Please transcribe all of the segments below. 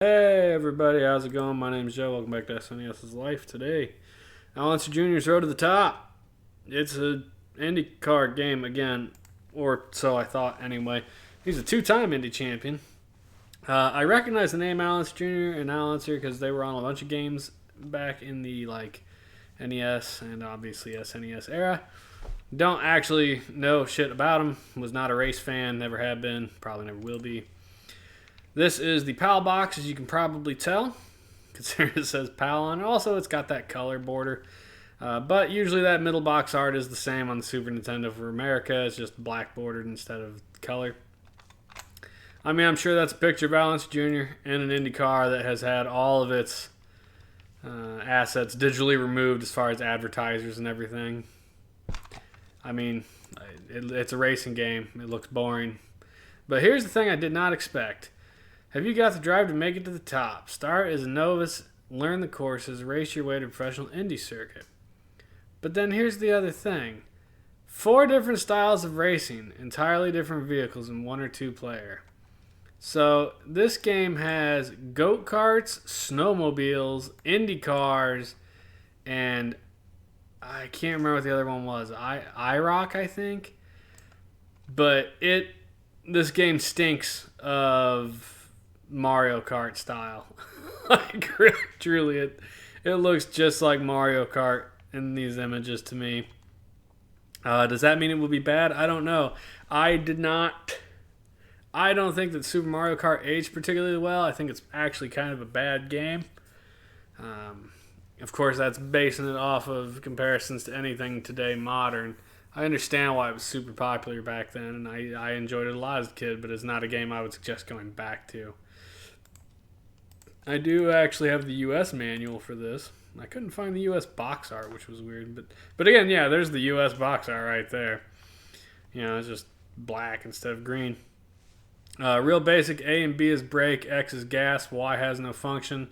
Hey everybody, how's it going? My name is Joe. Welcome back to SNES's Life. Today, Unser Jr.'s Road to the Top. It's a IndyCar game again, or so I thought anyway. He's a two-time Indy champion. I recognize the name Unser Jr. and Unser because they were on a bunch of games back in the NES and obviously SNES era. Don't actually know shit about him. Was not a race fan. Never have been. Probably never will be. This is the PAL box, as you can probably tell, considering it says PAL on it. Also, it's got that color border. But usually that middle box art is the same on the Super Nintendo for America. It's just black bordered instead of color. I mean, I'm sure that's a picture of Unser Jr. in an Indy car that has had all of its assets digitally removed as far as advertisers and everything. I mean, it's a racing game. It looks boring. But here's the thing I did not expect. Have you got the drive to make it to the top? Start as a novice, learn the courses, race your way to professional Indy circuit. But then here's the other thing. 4 different styles of racing, entirely different vehicles in 1 or 2 player. So this game has go-karts, snowmobiles, Indy cars, and I can't remember what the other one was. IROC, I think. But this game stinks of Mario Kart style. Like, truly, it looks just like Mario Kart in these images to me. Does that mean it will be bad? I don't know. I don't think that Super Mario Kart aged particularly well. I think it's actually kind of a bad game. Of course, that's basing it off of comparisons to anything today modern. I understand why it was super popular back then, and I enjoyed it a lot as a kid, but it's not a game I would suggest going back to. I do actually have the U.S. manual for this. I couldn't find the U.S. box art, which was weird. But again, yeah, there's the U.S. box art right there. You know, it's just black instead of green. Real basic. A and B is brake, X is gas, Y has no function.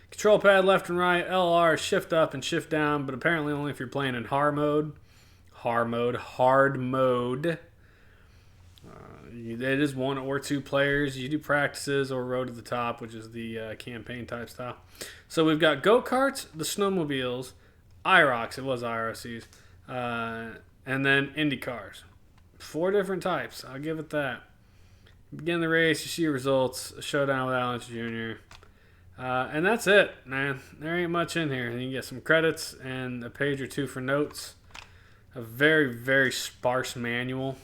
Control pad left and right, LR is shift up and shift down, but apparently only if you're playing in hard mode. Hard mode. It is 1 or 2 players. You do practices or Road to the Top, which is the campaign type style. So we've got go-karts, the snowmobiles, IROCs, it was IRCs, and then Indy cars. 4 different types, I'll give it that. Begin the race, you see your results, a showdown with Unser Jr., and that's it, man. There ain't much in here. You can get some credits and a page or 2 for notes. A very, very sparse manual.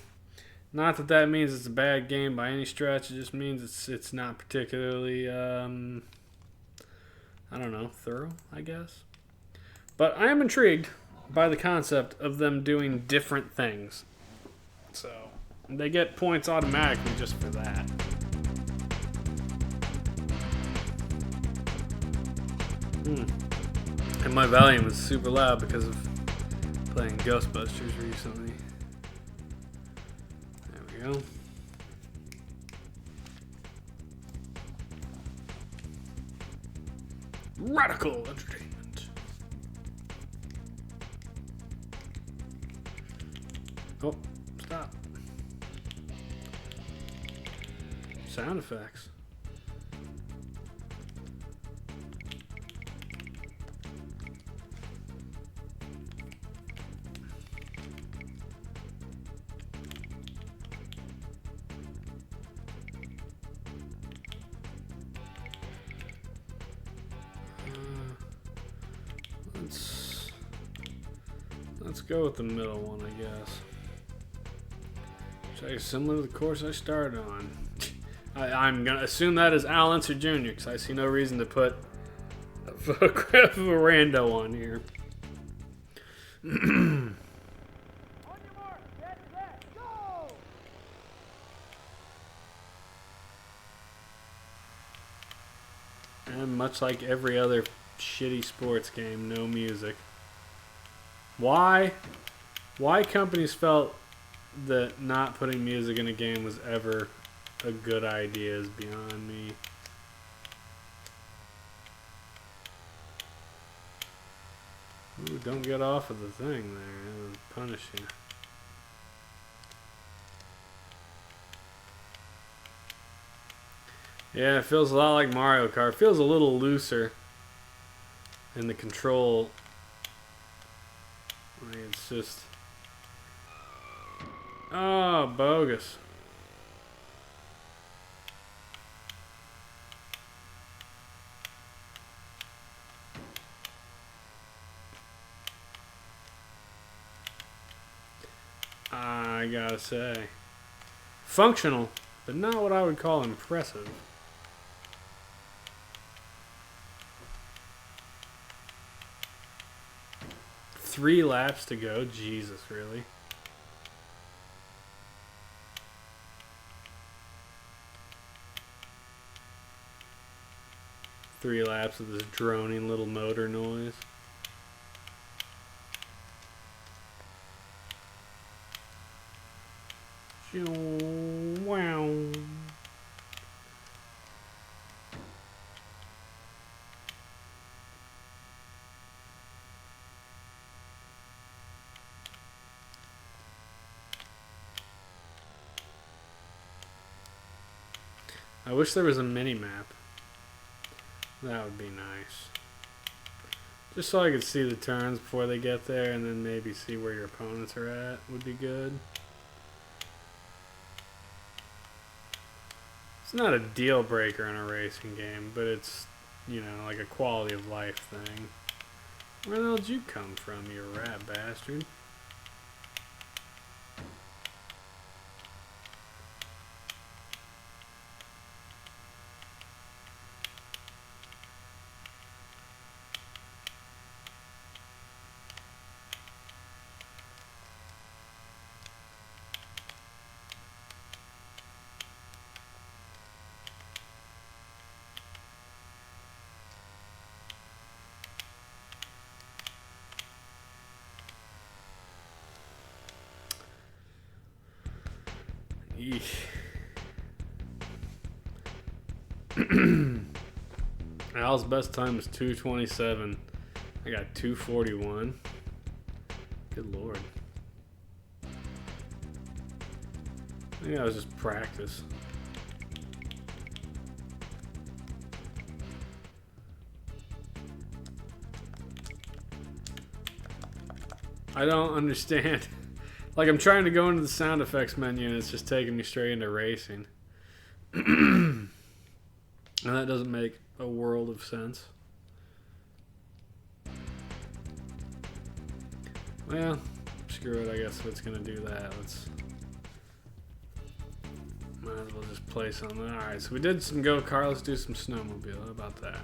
Not that that means it's a bad game by any stretch. It just means it's not particularly, I don't know, thorough, I guess. But I am intrigued by the concept of them doing different things. So, they get points automatically just for that. And my volume is super loud because of playing Ghostbusters recently. There we go. Radical entertainment. Oh, stop. Sound effects. Let's go with the middle one, I guess. Which is similar to the course I started on. I'm going to assume that is Unser Jr. because I see no reason to put a photograph of a rando on here. And much like every other shitty sports game, no music. Why companies felt that not putting music in a game was ever a good idea is beyond me. Ooh, don't get off of the thing there. It'll punish you. Yeah, it feels a lot like Mario Kart. It feels a little looser in the control. Like it's just... Oh, bogus. I gotta say. Functional, but not what I would call impressive. Three laps to go? Jesus, really? Three laps of this droning little motor noise. Wow. I wish there was a mini map. That would be nice. Just so I could see the turns before they get there and then maybe see where your opponents are at would be good. It's not a deal breaker in a racing game, but it's, you know, like a quality of life thing. Where the hell did you come from, you rat bastard? Eesh. Al's best time was 2:27. I got 2:41. Good lord. I think that was just practice. I don't understand. Like, I'm trying to go into the sound effects menu and it's just taking me straight into racing. And that doesn't make a world of sense. Well, screw it, I guess if it's gonna do that, might as well just play something. Alright, so we did some go-kart, let's do some snowmobile. How about that?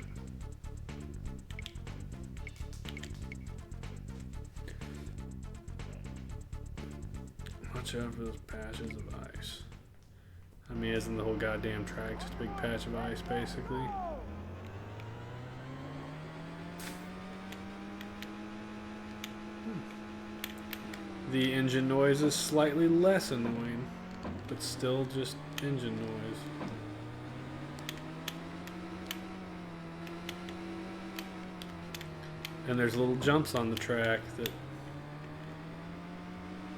Watch out for those patches of ice. I mean, isn't the whole goddamn track just a big patch of ice, basically? The engine noise is slightly less annoying, but still just engine noise. And there's little jumps on the track that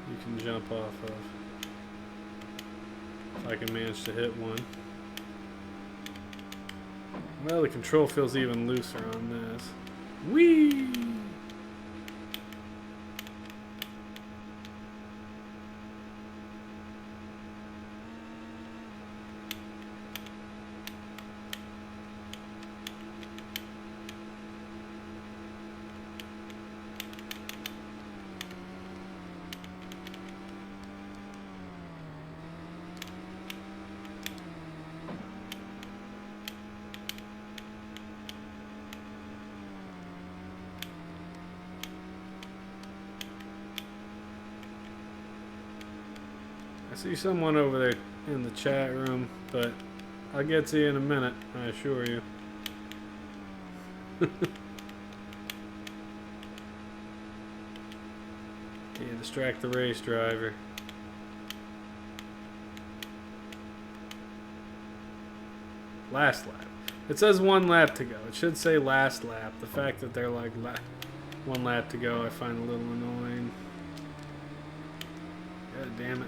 you can jump off of. If I can manage to hit one. Well, the control feels even looser on this. Whee! I see someone over there in the chat room, but I'll get to you in a minute, I assure you. Can't distract the race driver. Last lap. It says 1 lap to go. It should say last lap. The fact that they're like 1 lap to go I find a little annoying. God damn it.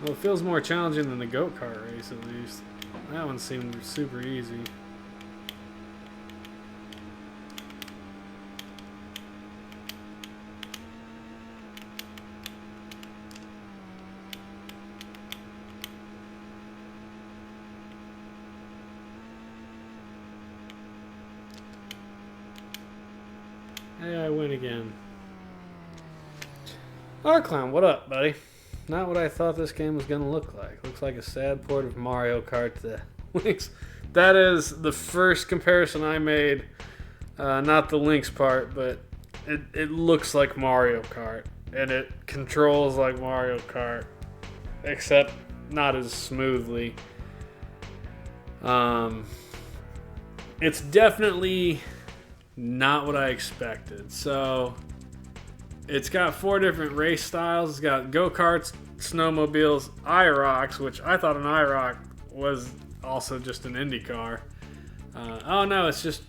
Well, it feels more challenging than the go-kart race, at least. That one seemed super easy. Hey, I win again. Clown, what up, buddy? Not what I thought this game was going to look like. Looks like a sad port of Mario Kart to Link's. That is the first comparison I made. Not the Link's part, but it looks like Mario Kart. And it controls like Mario Kart. Except not as smoothly. It's definitely not what I expected. So it's got 4 different race styles. It's got go-karts, snowmobiles, IROCs, which I thought an IROC was also just an Indy car. Oh no, it's just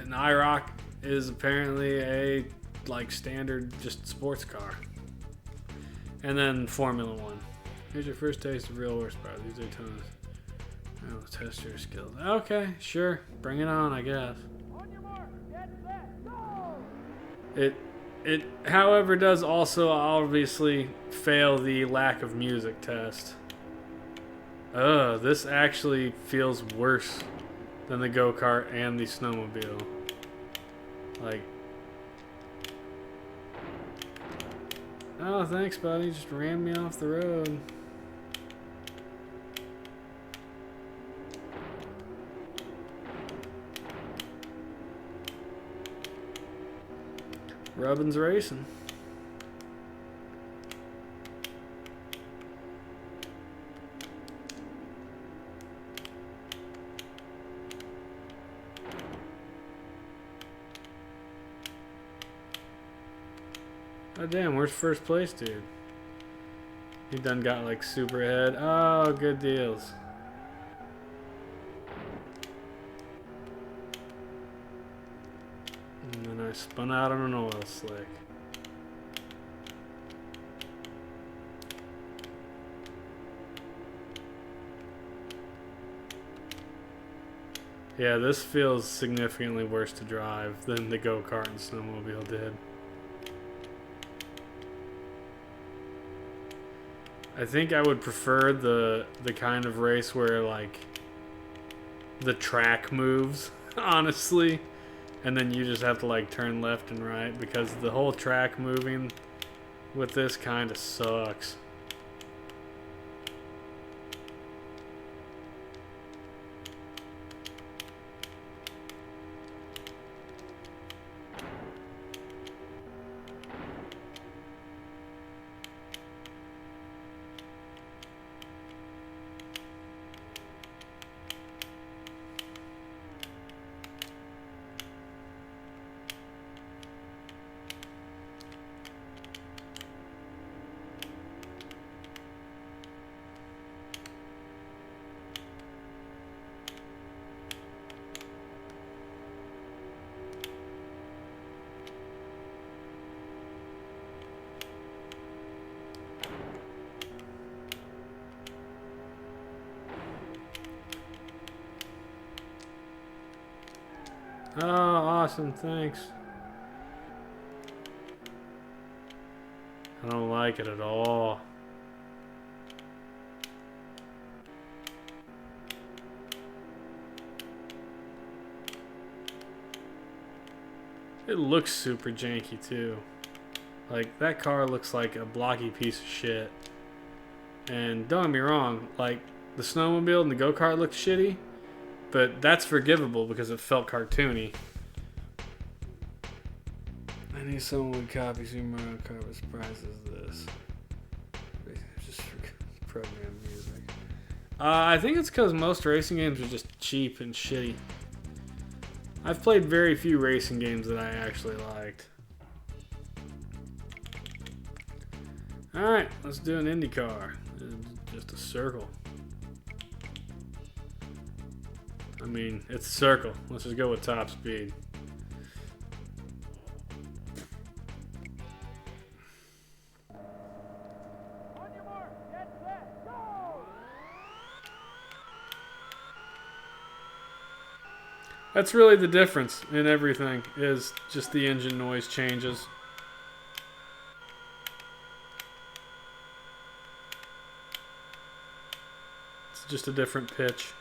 an IROC is apparently a like standard just sports car. And then Formula One. Here's your first taste of real horsepower. These Daytonas. Oh, test your skills. Okay, sure. Bring it on, I guess. It, however, does also obviously fail the lack of music test. This actually feels worse than the go-kart and the snowmobile. Like, oh, thanks, buddy. Just ran me off the road. Rubbin's racing. Oh damn, where's first place, dude? He done got like super ahead. Oh, good deals. And then I spun out on an oil slick. Yeah, this feels significantly worse to drive than the go-kart and snowmobile did. I think I would prefer the kind of race where like the track moves, honestly, and then you just have to like turn left and right, because the whole track moving with this kind of sucks. Oh, awesome, thanks. I don't like it at all. It looks super janky too. Like, that car looks like a blocky piece of shit. And don't get me wrong, like, the snowmobile and the go-kart looked shitty, but that's forgivable because it felt cartoony. I need someone would copy Super Mario Kart as surprised as this. Just program music. I think it's because most racing games are just cheap and shitty. I've played very few racing games that I actually liked. Alright, let's do an IndyCar. Just a circle. I mean, it's a circle. Let's just go with top speed. On your mark, get set, go! That's really the difference in everything, is just the engine noise changes. It's just a different pitch.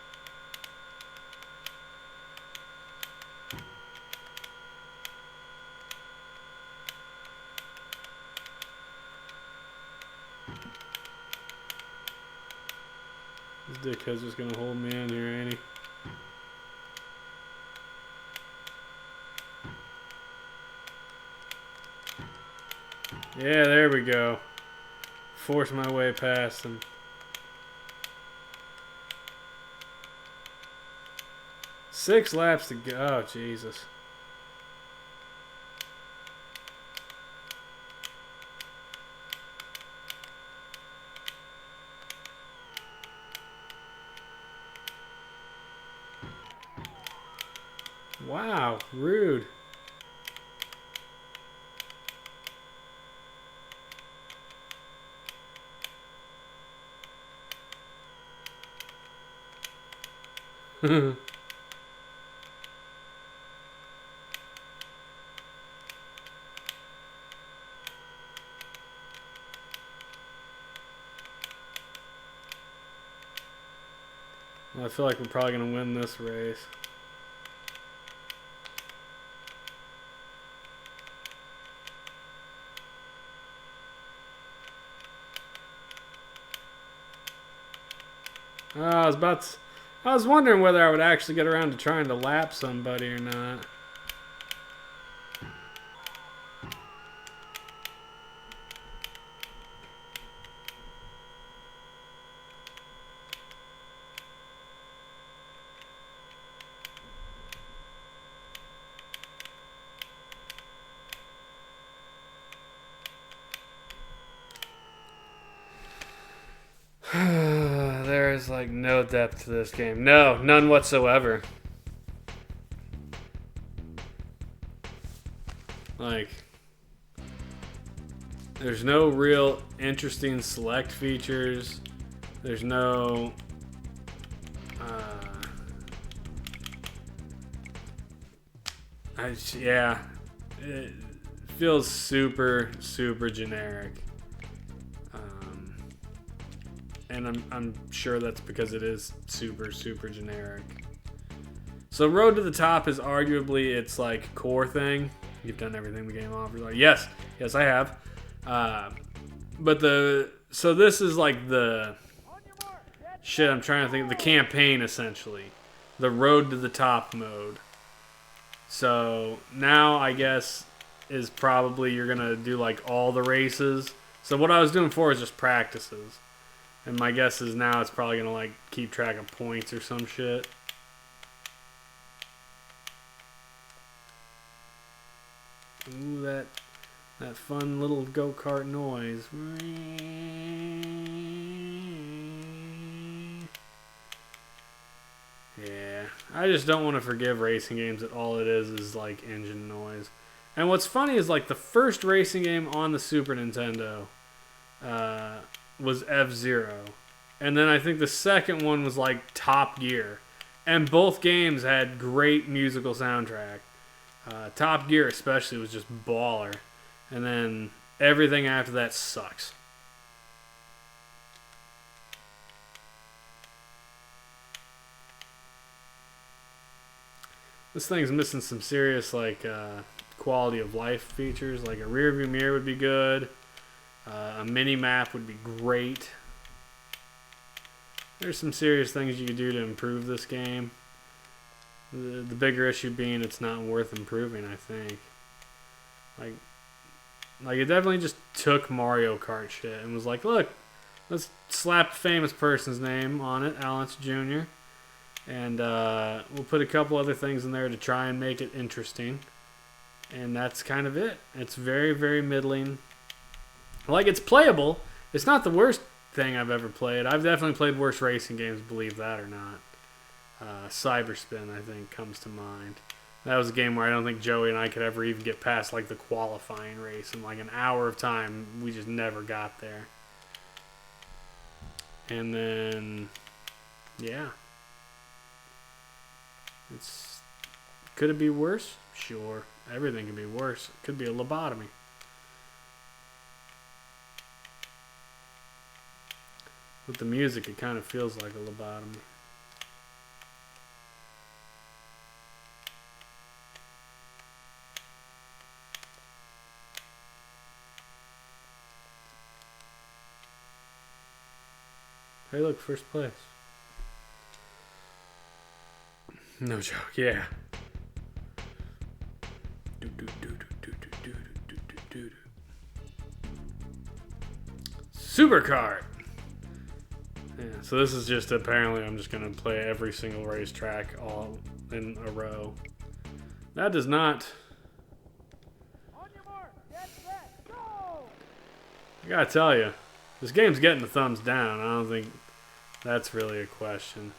This dickhead's just gonna hold me in here, ain't he? Yeah, there we go. Force my way past him. Six laps to go. Oh, Jesus. Wow, rude. Well, I feel like we're probably going to win this race. I was wondering whether I would actually get around to trying to lap somebody or not. There's like no depth to this game. No, none whatsoever. Like, there's no real interesting select features. There's no yeah, it feels super generic. And I'm sure that's because it is super generic. So Road to the Top is arguably its like core thing. You've done everything the game offers. Like, yes, I have. So this is like the shit. I'm trying to think of the campaign essentially, the Road to the Top mode. So now I guess is probably you're gonna do like all the races. So what I was doing before is just practices. And my guess is now it's probably going to like keep track of points or some shit. Ooh, that fun little go-kart noise. Yeah, I just don't want to forgive racing games that all it is like engine noise. And what's funny is like the first racing game on the Super Nintendo was F-Zero. And then I think the second one was like Top Gear. And both games had great musical soundtrack. Top Gear especially was just baller. And then everything after that sucks. This thing's missing some serious like quality of life features. Like a rear view mirror would be good. A mini map would be great. There's some serious things you could do to improve this game. The bigger issue being it's not worth improving, I think. Like it definitely just took Mario Kart shit and was like, look, let's slap a famous person's name on it, Alex Jr. And we'll put a couple other things in there to try and make it interesting. And that's kind of it. It's very middling. Like, it's playable. It's not the worst thing I've ever played. I've definitely played worse racing games, believe that or not. Cyberspin, I think, comes to mind. That was a game where I don't think Joey and I could ever even get past, like, the qualifying race. In, like, an hour of time, we just never got there. And then, yeah. It's Could it be worse? Sure. Everything can be worse. It could be a lobotomy. With the music, it kind of feels like a lobotomy. Hey, look, first place. No joke, yeah. Supercart! Yeah, so this is just apparently I'm just going to play every single racetrack all in a row. That does not... On your mark, get set, go! I gotta tell you, this game's getting a thumbs down. I don't think that's really a question.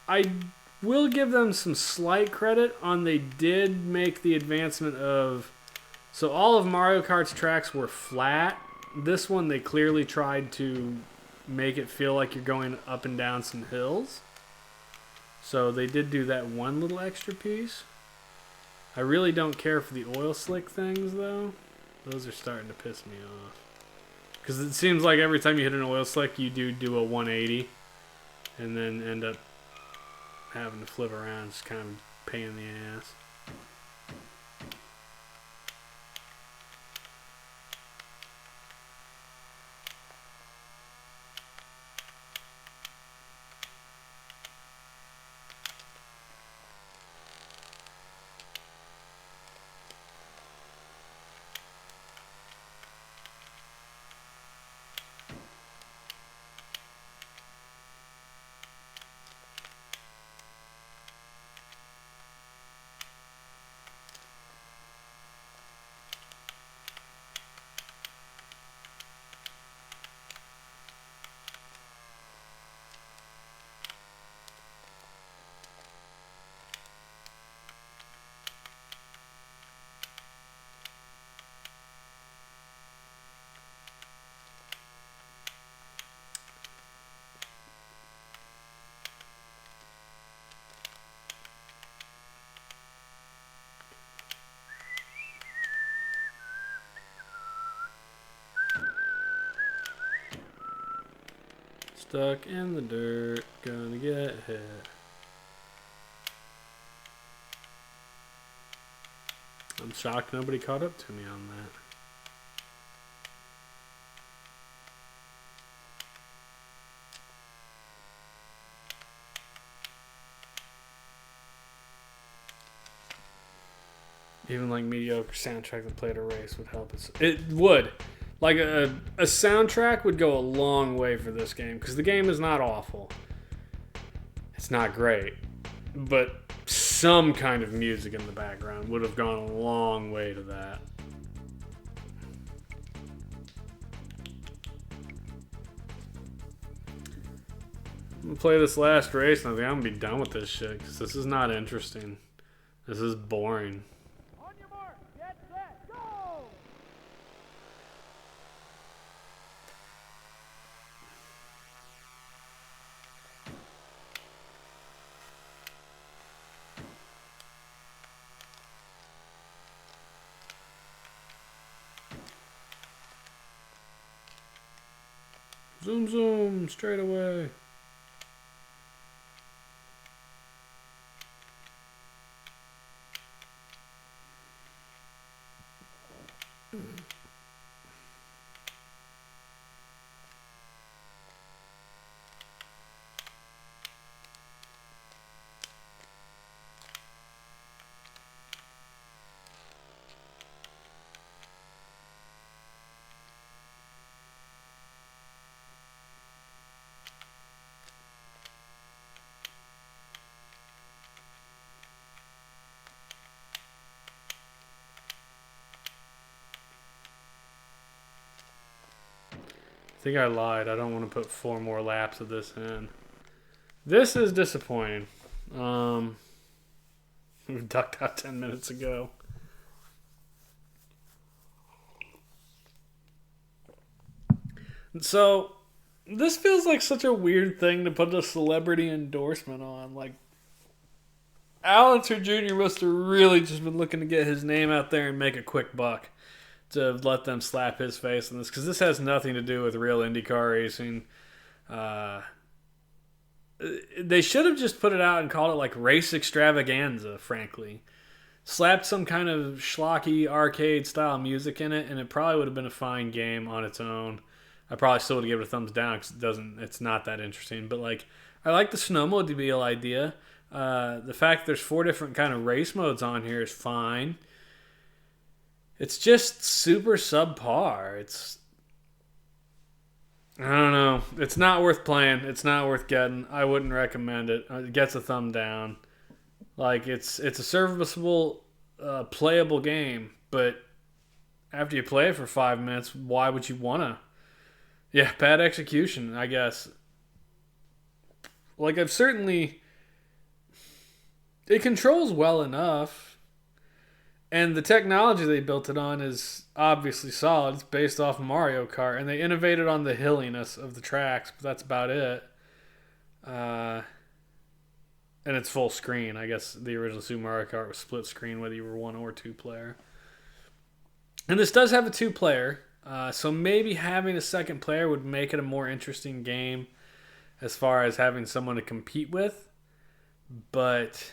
I will give them some slight credit on they did make the advancement of... So all of Mario Kart's tracks were flat. This one they clearly tried to make it feel like you're going up and down some hills. So they did do that one little extra piece. I really don't care for the oil slick things though. Those are starting to piss me off. Because it seems like every time you hit an oil slick you do a 180 and then end up having to flip around. It's kind of a pain in the ass. Stuck in the dirt, gonna get hit. I'm shocked nobody caught up to me on that. Even like mediocre soundtrack that played a race would help us. It would. Like a soundtrack would go a long way for this game because the game is not awful. It's not great, but some kind of music in the background would have gone a long way to that. I'm gonna play this last race and I think I'm gonna be done with this shit because this is not interesting. This is boring. On your mark, get set, go! Zoom, zoom, straight away. I think I lied. I don't want to put 4 more laps of this in. This is disappointing. We ducked out 10 minutes ago. So this feels like such a weird thing to put a celebrity endorsement on. Like, Unser Jr. must have really just been looking to get his name out there and make a quick buck to let them slap his face on this, because this has nothing to do with real IndyCar racing. Uh, they should have just put it out and called it like Race Extravaganza, frankly. Slapped some kind of schlocky arcade style music in it, and it probably would have been a fine game on its own. I probably still would have given it a thumbs down because it's not that interesting. But like, I like the snowmobile idea. The fact that there's 4 different kind of race modes on here is fine. It's just super subpar. I don't know. It's not worth playing. It's not worth getting. I wouldn't recommend it. It gets a thumb down. Like, it's a serviceable, playable game, but after you play it for 5 minutes, why would you wanna? Yeah, bad execution, I guess. Like, it controls well enough, and the technology they built it on is obviously solid. It's based off Mario Kart, and they innovated on the hilliness of the tracks, but that's about it. And it's full screen. I guess the original Super Mario Kart was split screen, whether you were 1 or 2 player. And this does have a 2 player, so maybe having a second player would make it a more interesting game as far as having someone to compete with. But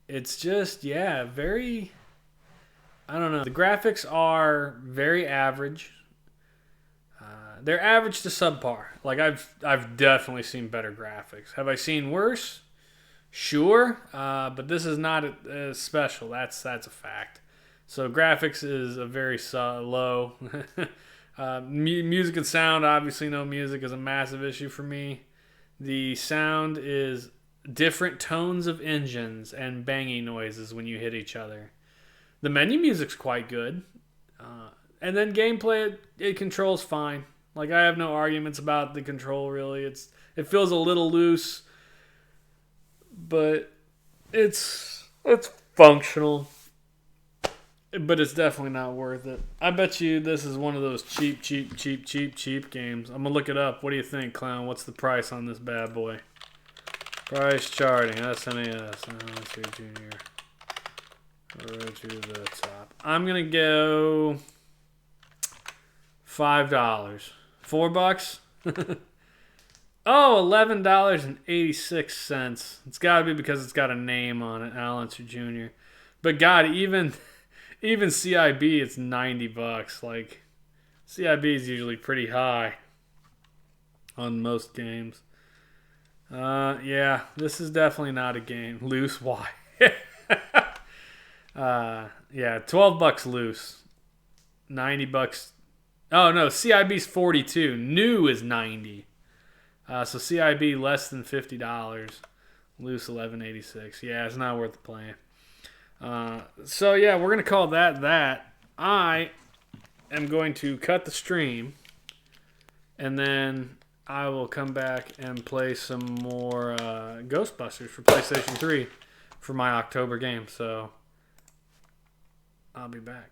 it's just, yeah, very... I don't know. The graphics are very average. They're average to subpar. Like, I've definitely seen better graphics. Have I seen worse? Sure, but this is not special. That's a fact. So graphics is a very low. Music and sound, obviously no music is a massive issue for me. The sound is different tones of engines and banging noises when you hit each other. The menu music's quite good. And then gameplay, it controls fine. Like, I have no arguments about the control, really. It feels a little loose, but it's functional. But it's definitely not worth it. I bet you this is one of those cheap games. I'm going to look it up. What do you think, Clown? What's the price on this bad boy? Price charting. SNES. Let's see, Junior. Right to the top. I'm going to go $5. $4? Oh, $11.86. It's got to be because it's got a name on it, Unser Jr. But God, even CIB, it's $90. Like, CIB is usually pretty high on most games. Yeah, this is definitely not a game. Loose, why? Yeah, $12 loose. $90. Oh no, CIB's 42. New is 90. So CIB less than $50. Loose $11.86. Yeah, it's not worth the playing. So yeah, we're gonna call that. I am going to cut the stream, and then I will come back and play some more Ghostbusters for PlayStation 3 for my October game. So I'll be back.